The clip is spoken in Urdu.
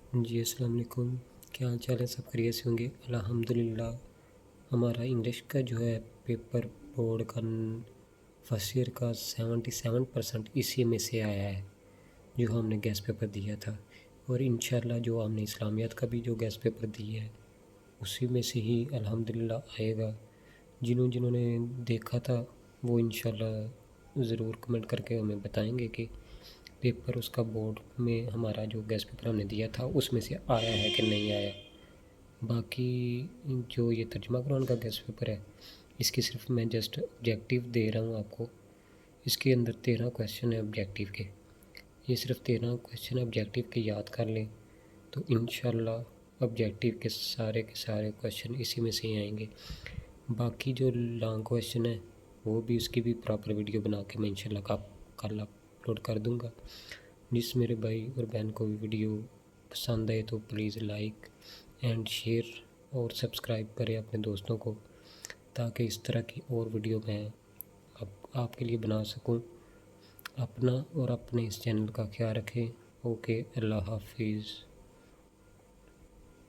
جی السلام علیکم، کیا حال چال ہے؟ سب خیریت سے ہوں گے؟ الحمدللہ ہمارا انگلش کا جو ہے پیپر بورڈ کا فرسٹ ایئر کا 77% اسی میں سے آیا ہے جو ہم نے گیس پیپر دیا تھا، اور انشاءاللہ جو ہم نے اسلامیات کا بھی جو گیس پیپر دیا ہے اسی میں سے ہی الحمدللہ آئے گا۔ جنہوں نے دیکھا تھا وہ انشاءاللہ ضرور کمنٹ کر کے ہمیں بتائیں گے کہ پیپر اس کا بورڈ میں ہمارا جو گیس پیپر ہم نے دیا تھا اس میں سے آیا ہے کہ نہیں آیا۔ باقی جو یہ ترجمہ قرآن کا گیس پیپر ہے اس کی صرف میں جسٹ آبجیکٹیو دے رہا ہوں آپ کو۔ اس کے اندر 13 کویسچن ہیں آبجیکٹیو کے، یہ صرف 13 کویسچن آبجیکٹیو کے یاد کر لیں تو انشاءاللہ آبجیکٹیو کے سارے کویسچن اسی میں سے ہی آئیں گے۔ باقی جو لانگ کویسچن ہے وہ بھی اس کی بھی پراپر ویڈیو بنا کے میں انشاءاللہ کل اپلوڈ کر دوں گا۔ جس میرے بھائی اور بہن کو ویڈیو پسند آئے تو پلیز لائک اینڈ شیئر اور سبسکرائب کریں اپنے دوستوں کو، تاکہ اس طرح کی اور ویڈیو میں آپ کے لیے بنا سکوں۔ اپنا اور اپنے اس چینل کا خیال رکھیں۔ اوکے، اللہ حافظ۔